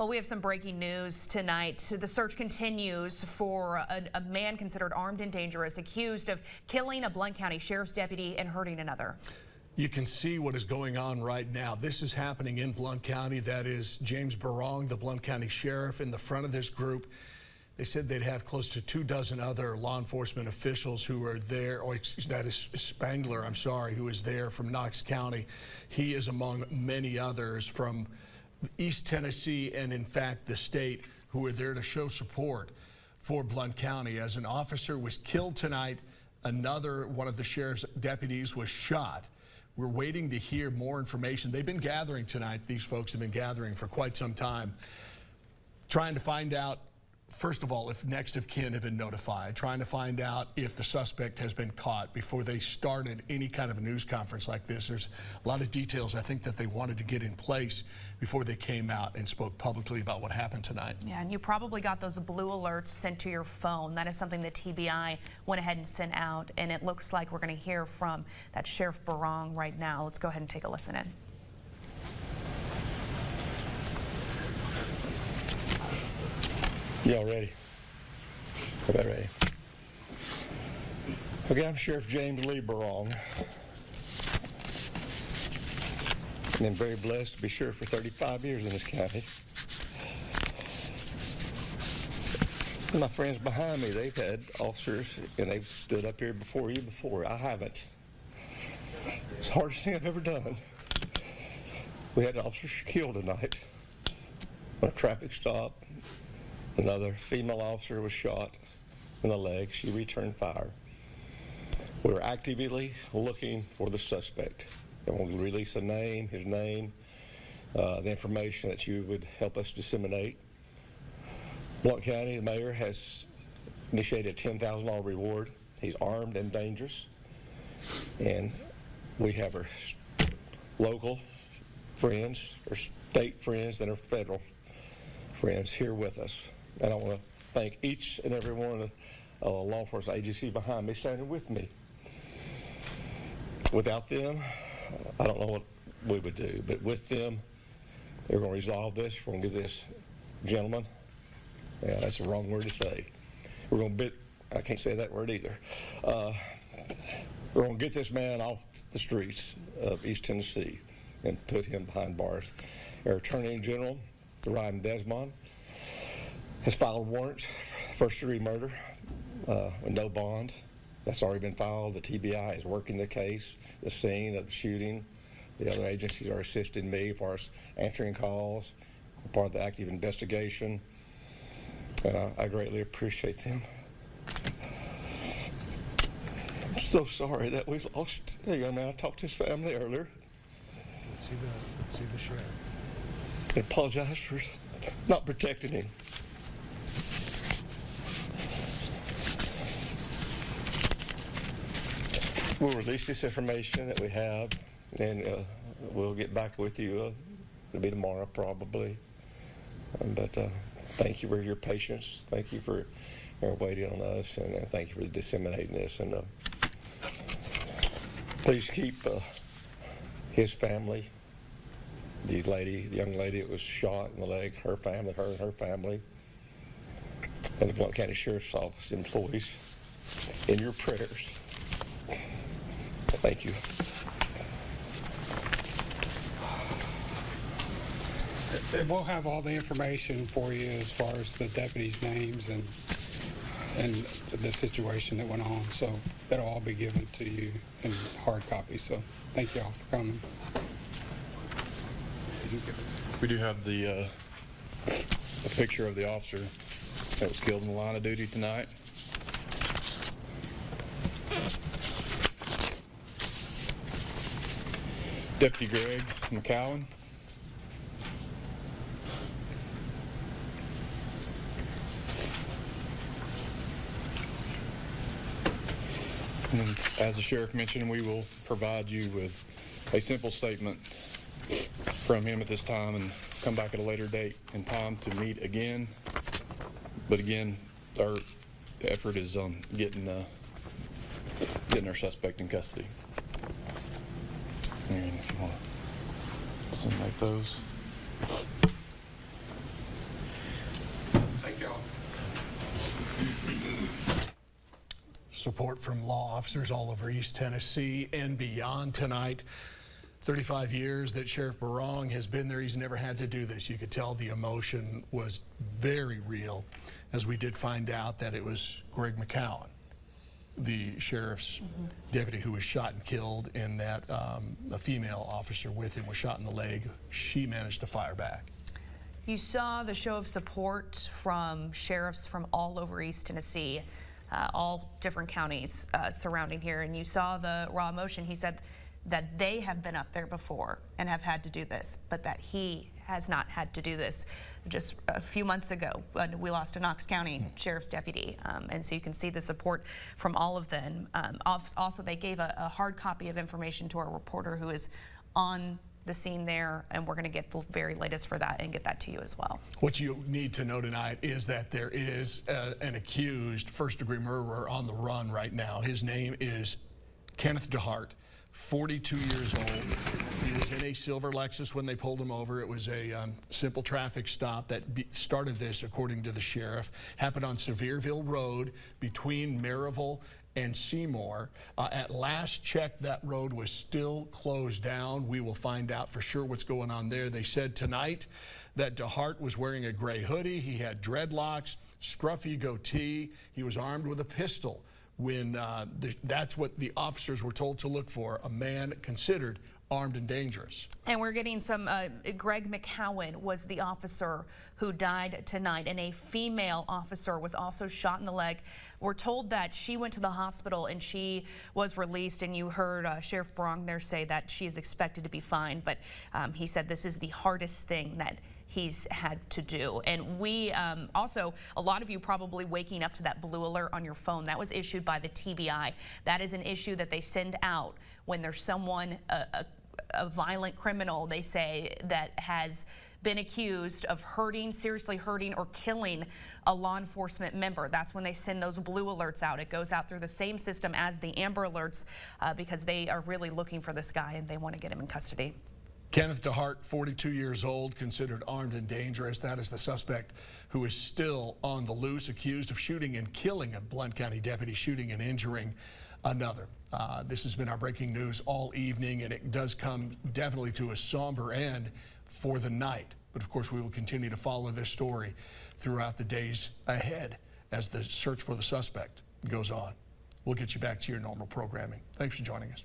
Well, we have some breaking news tonight. The search continues for a man considered armed and dangerous, accused of killing a Blount County Sheriff's deputy and hurting another. You can see what is going on right now. This is happening in Blount County. That is James Barong, the Blount County Sheriff, in the front of this group. They said they'd have close to 24 other law enforcement officials who are there, or that is Spangler, I'm sorry, who is there from Knox County. He is among many others from East Tennessee and, in fact, the state, who are there to show support for Blount County. As an officer was killed tonight, another one of the sheriff's deputies was shot. We're waiting to hear more information. They've been gathering tonight. These folks have been gathering for quite some time, trying to find out, first of all, if next of kin have been notified, trying to find out if the suspect has been caught before they started any kind of a news conference like this. There's a lot of details I think that they wanted to get in place before they came out and spoke publicly about what happened tonight. Yeah, and you probably got those blue alerts sent to your phone. That is something that TBI went ahead and sent out, and it looks like we're going to hear from that Sheriff Barong right now. Let's go ahead and take a listen in. Y'all ready? About ready? Okay, I'm Sheriff James Lee Barong. And I'm very blessed to be sheriff for 35 years in this county. And my friends behind me, they've had officers, and they've stood up here before you before. I haven't. It's the hardest thing I've ever done. We had officers killed tonight on a traffic stop. Another female officer was shot in the leg. She returned fire. We're actively looking for the suspect. I want to release a name, his name, the information that you would help us disseminate. Blount County, the mayor, has initiated a $10,000 reward. He's armed and dangerous. And we have our local friends, our state friends, and our federal friends here with us. And I want to thank each and every one of the law enforcement agencies behind me standing with me. Without them, I don't know what we would do, but with them, they're going to resolve this. We're going to give this gentleman, yeah, that's the wrong word to say. We're going to I can't say that word either. We're going to get this man off the streets of East Tennessee and put him behind bars. Our Attorney General, Ryan Desmond, has filed a warrant, first-degree murder, with no bond. That's already been filed. The TBI is working the case, the scene of the shooting. The other agencies are assisting me as far as answering calls, part of the active investigation. I greatly appreciate them. I'm so sorry that we've lost a young man. I talked to his family earlier. Let's see the sheriff. I apologize for not protecting him. We'll release this information that we have, and we'll get back with you. It'll be tomorrow probably. But thank you for your patience. Thank you for waiting on us, and thank you for disseminating this. And please keep his family, the young lady that was shot in the leg, her family, her and her family, and the Blount County Sheriff's Office employees in your prayers. Thank you. We'll have all the information for you as far as the deputies' names and the situation that went on. So that'll all be given to you in hard copy. So thank you all for coming. We do have a picture of the officer that was killed in the line of duty tonight. Deputy Greg McCowan. And as the sheriff mentioned, we will provide you with a simple statement from him at this time and come back at a later date and time to meet again. But again, our effort is on getting our suspect in custody. And if you want to make those. support from law officers all over East Tennessee and beyond tonight. 35 years that Sheriff Barong has been there. He's never had to do this. You could tell the emotion was very real as we did find out that it was Greg McCowan, the sheriff's deputy, who was shot and killed, and that a female officer with him was shot in the leg. She managed to fire back. You saw the show of support from sheriffs from all over East Tennessee, all different counties surrounding here, and you saw the raw emotion. He said that they have been up there before and have had to do this, but that he has not had to do this. Just a few months ago, we lost a Knox County Sheriff's deputy, and so you can see the support from all of them. Also, they gave a hard copy of information to our reporter who is on the scene there, and we're going to get the very latest for that and get that to you as well. What you need to know tonight is that there is an accused first-degree murderer on the run right now. His name is Kenneth DeHart. 42 years old. He was in a silver Lexus when they pulled him over. It was a simple traffic stop that started this, according to the sheriff. Happened on Sevierville Road between Maryville and Seymour. At last check, that road was still closed down. We will find out for sure what's going on there. They said tonight that DeHart was wearing a gray hoodie. He had dreadlocks, scruffy goatee. He was armed with a pistol. When that's what the officers were told to look for, a man considered armed and dangerous. And we're getting some, Greg McCowan was the officer who died tonight, and a female officer was also shot in the leg. We're told that she went to the hospital and she was released, and you heard Sheriff Barong there say that she is expected to be fine, but he said this is the hardest thing that he's had to do. And we also, a lot of you probably waking up to that blue alert on your phone. That was issued by the TBI. That is an issue that they send out when there's someone, a violent criminal, they say, that has been accused of hurting, seriously hurting or killing a law enforcement member. That's when they send those blue alerts out. It goes out through the same system as the amber alerts because they are really looking for this guy and they want to get him in custody. Kenneth DeHart, 42 years old, considered armed and dangerous. That is the suspect who is still on the loose, accused of shooting and killing a Blount County deputy, shooting and injuring another. This has been our breaking news all evening, and it does come definitely to a somber end for the night. But of course, we will continue to follow this story throughout the days ahead as the search for the suspect goes on. We'll get you back to your normal programming. Thanks for joining us.